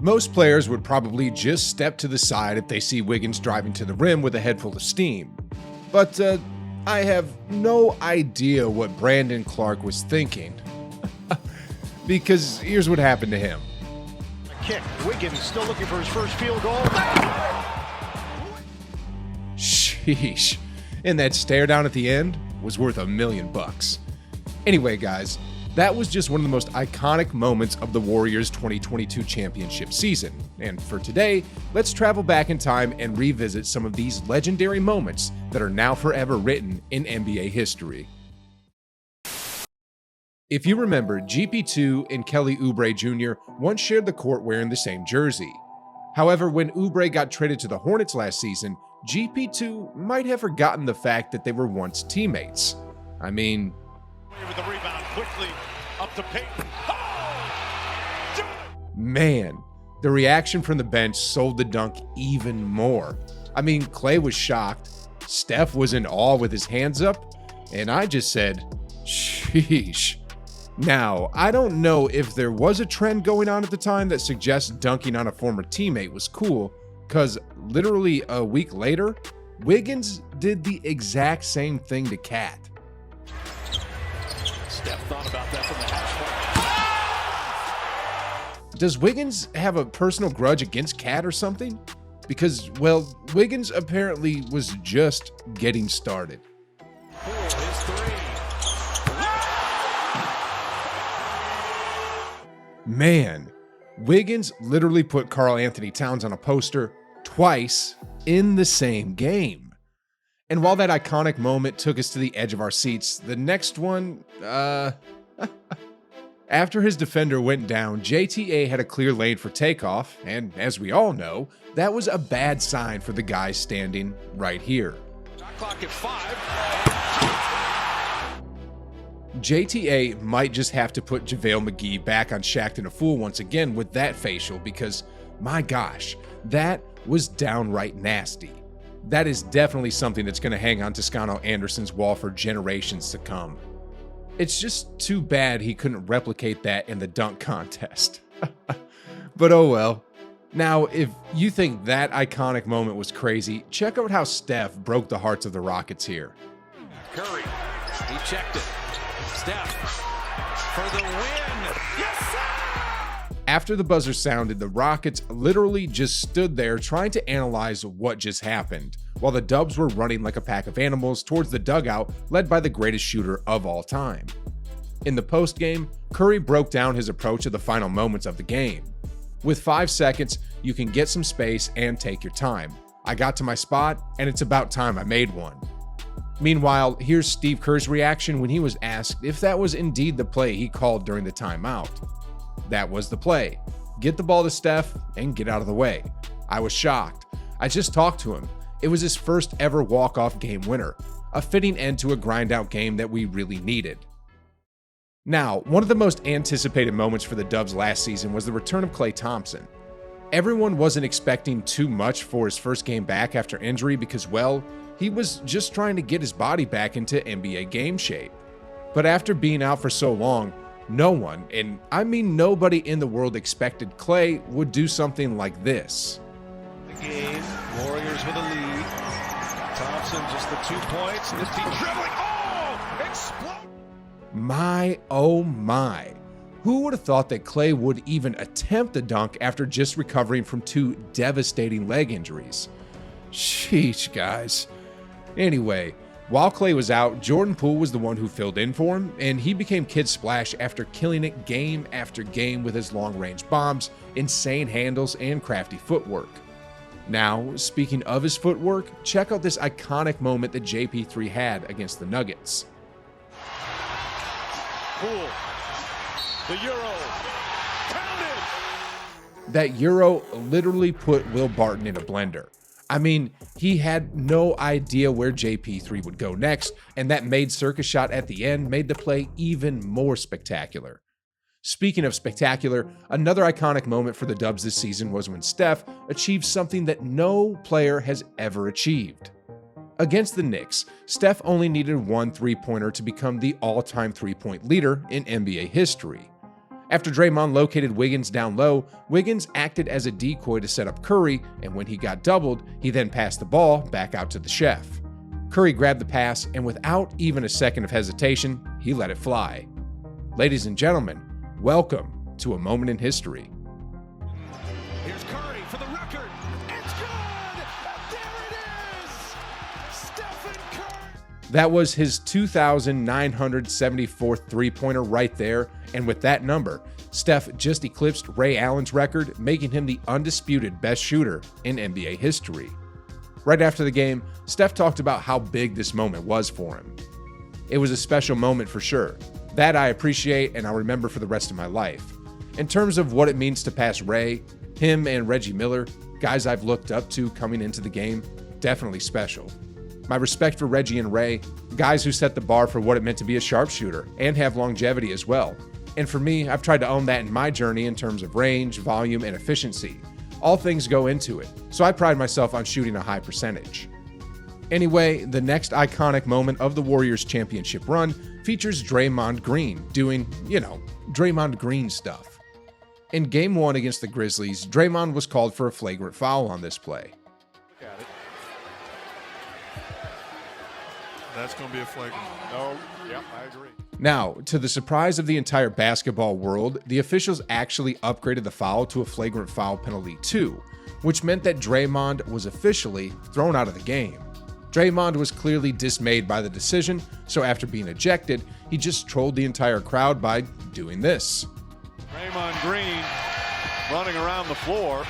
Most players would probably just step to the side if they see Wiggins driving to the rim with a head full of steam. But I have no idea what Brandon Clark was thinking. Because here's what happened to him. A kick. Wiggins still looking for his first field goal. Sheesh. And that stare down at the end was worth $1 million. Anyway, guys, that was just one of the most iconic moments of the Warriors 2022 championship season. And for today, let's travel back in time and revisit some of these legendary moments that are now forever written in NBA history. If you remember, GP2 and Kelly Oubre Jr. once shared the court wearing the same jersey. However, when Oubre got traded to the Hornets last season, GP2 might have forgotten the fact that they were once teammates. I mean, with the rebound quickly up to Payton. Man, the reaction from the bench sold the dunk even more. I mean, Klay was shocked, Steph was in awe with his hands up, and I just said, sheesh. Now, I don't know if there was a trend going on at the time that suggests dunking on a former teammate was cool, because literally a week later, Wiggins did the exact same thing to Cat. Steph thought about that from the hash point. Does Wiggins have a personal grudge against Cat or something? Because, well, Wiggins apparently was just getting started. His three. Man, Wiggins literally put Karl Anthony Towns on a poster twice in the same game. And while that iconic moment took us to the edge of our seats, the next one, after his defender went down, JTA had a clear lane for takeoff, and as we all know, that was a bad sign for the guy standing right here. Shot clock at 5. JTA might just have to put JaVale McGee back on Shaqtin' a Fool once again with that facial because, my gosh, that was downright nasty. That is definitely something that's going to hang on Toscano Anderson's wall for generations to come. It's just too bad he couldn't replicate that in the dunk contest. But oh well. Now, if you think that iconic moment was crazy, check out how Steph broke the hearts of the Rockets here. Curry, he checked it. Steph for the win. Yes, sir! After the buzzer sounded, the Rockets literally just stood there trying to analyze what just happened, while the Dubs were running like a pack of animals towards the dugout led by the greatest shooter of all time. In the postgame, Curry broke down his approach to the final moments of the game. With 5 seconds, you can get some space and take your time. I got to my spot, and it's about time I made one. Meanwhile, here's Steve Kerr's reaction when he was asked if that was indeed the play he called during the timeout. That was the play. Get the ball to Steph and get out of the way. I was shocked. I just talked to him. It was his first ever walk-off game winner, a fitting end to a grind-out game that we really needed. Now, one of the most anticipated moments for the Dubs last season was the return of Klay Thompson. Everyone wasn't expecting too much for his first game back after injury because, well, he was just trying to get his body back into NBA game shape. But after being out for so long, no one, and I mean nobody in the world expected Klay would do something like this. The game, Warriors with a lead. Thompson just the 2 points. This team dribbling. Oh! Explode! My, oh my. Who would have thought that Klay would even attempt a dunk after just recovering from 2 devastating leg injuries? Sheesh, guys. Anyway, while Klay was out, Jordan Poole was the one who filled in for him, and he became Kid Splash after killing it game after game with his long-range bombs, insane handles, and crafty footwork. Now, speaking of his footwork, check out this iconic moment that JP3 had against the Nuggets. Poole. The Euro. Pounded. That Euro literally put Will Barton in a blender. I mean, he had no idea where JP3 would go next, and that made circus shot at the end made the play even more spectacular. Speaking of spectacular, another iconic moment for the Dubs this season was when Steph achieved something that no player has ever achieved. Against the Knicks, Steph only needed one three-pointer to become the all-time three-point leader in NBA history. After Draymond located Wiggins down low, Wiggins acted as a decoy to set up Curry, and when he got doubled, he then passed the ball back out to the chef. Curry grabbed the pass, and without even a second of hesitation, he let it fly. Ladies and gentlemen, welcome to a moment in history. Here's Curry for the record. It's good! There it is! Stephen Curry! That was his 2,974th three-pointer right there, and with that number, Steph just eclipsed Ray Allen's record, making him the undisputed best shooter in NBA history. Right after the game, Steph talked about how big this moment was for him. It was a special moment for sure. That I appreciate and I'll remember for the rest of my life. In terms of what it means to pass Ray, him and Reggie Miller, guys I've looked up to coming into the game, definitely special. My respect for Reggie and Ray, guys who set the bar for what it meant to be a sharpshooter and have longevity as well. And for me, I've tried to own that in my journey in terms of range, volume, and efficiency. All things go into it, so I pride myself on shooting a high percentage. Anyway, the next iconic moment of the Warriors championship run features Draymond Green doing, Draymond Green stuff. In Game 1 against the Grizzlies, Draymond was called for a flagrant foul on this play. Got it. That's going to be a flagrant. No, yep, I agree. Now, to the surprise of the entire basketball world, the officials actually upgraded the foul to a flagrant foul penalty 2, which meant that Draymond was officially thrown out of the game. Draymond was clearly dismayed by the decision, so after being ejected, he just trolled the entire crowd by doing this. Draymond Green running around the floor.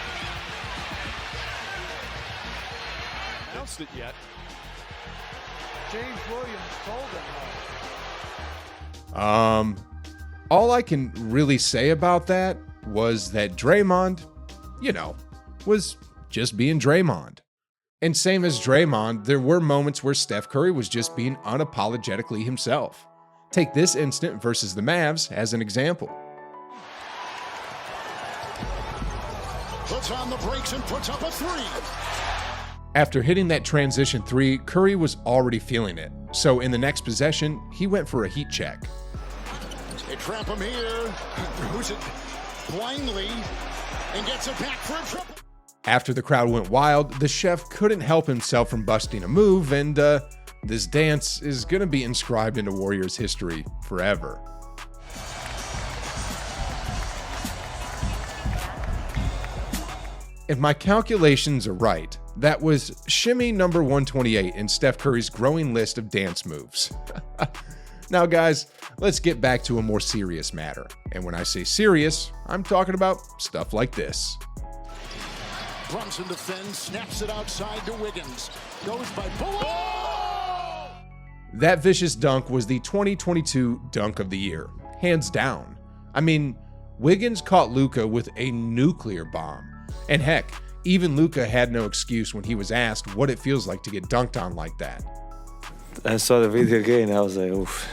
Announced it yet. James Williams told him. All I can really say about that was that Draymond, was just being Draymond. And same as Draymond, there were moments where Steph Curry was just being unapologetically himself. Take this instant versus the Mavs as an example. Puts on the brakes and puts up a three. After hitting that transition three, Curry was already feeling it. So in the next possession, he went for a heat check. They trap him here. Throws it blindly and gets it back for a triple. After the crowd went wild, the chef couldn't help himself from busting a move, and this dance is going to be inscribed into Warriors history forever. If my calculations are right, that was shimmy number 128 in Steph Curry's growing list of dance moves. Now guys, let's get back to a more serious matter. And when I say serious, I'm talking about stuff like this. Brunson defends, snaps it outside to Wiggins. Goes by below. That vicious dunk was the 2022 Dunk of the Year, hands down. I mean, Wiggins caught Luka with a nuclear bomb. And heck, even Luka had no excuse when he was asked what it feels like to get dunked on like that. I saw the video again and I was like, oof.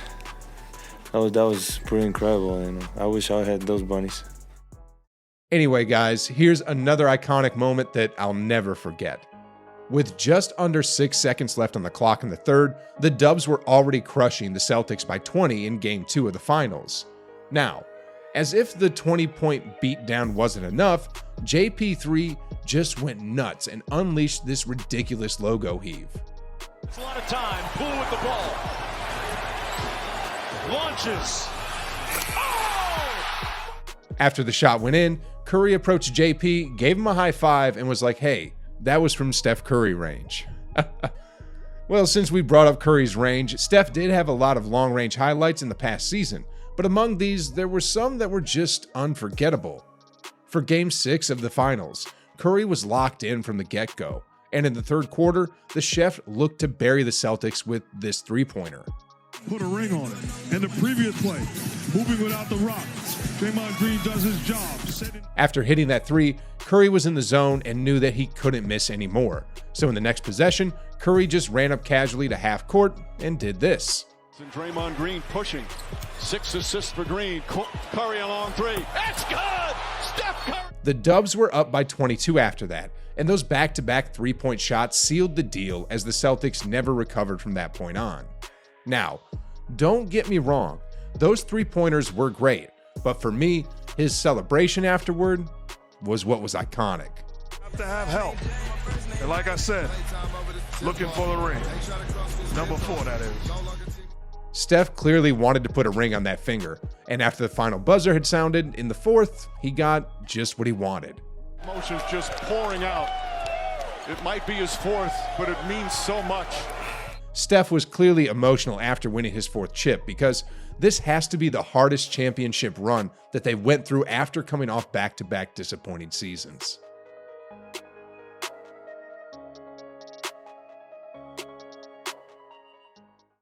That was pretty incredible. I wish I had those bunnies. Anyway, guys, here's another iconic moment that I'll never forget. With just under 6 seconds left on the clock in the third, the Dubs were already crushing the Celtics by 20 in Game 2 of the Finals. Now, as if the 20-point beatdown wasn't enough, JP3 just went nuts and unleashed this ridiculous logo heave. It's a lot of time. Poole with the ball. Launches. Oh! After the shot went in, Curry approached JP, gave him a high five, and was like, hey, that was from Steph Curry range. Well, since we brought up Curry's range, Steph did have a lot of long-range highlights in the past season, but among these, there were some that were just unforgettable. For Game 6 of the Finals, Curry was locked in from the get-go, and in the third quarter, the chef looked to bury the Celtics with this three-pointer. Put a ring on it. And the previous play, moving without the rock. Draymond Green does his job. After hitting that three, Curry was in the zone and knew that he couldn't miss anymore. So in the next possession, Curry just ran up casually to half court and did this. And Draymond Green pushing. 6 assists for Green. Curry a long three. That's good! Steph Curry! The Dubs were up by 22 after that, and those back-to-back three-point shots sealed the deal as the Celtics never recovered from that point on. Now, don't get me wrong, those three-pointers were great, But for me, his celebration afterward was what was iconic. Have to have help. And like I said, looking for the ring. Number 4, that is. Steph clearly wanted to put a ring on that finger, and after the final buzzer had sounded in the fourth, he got just what he wanted. Emotions just pouring out. It might be his 4th, but it means so much. Steph was clearly emotional after winning his 4th chip because this has to be the hardest championship run that they went through after coming off back-to-back disappointing seasons.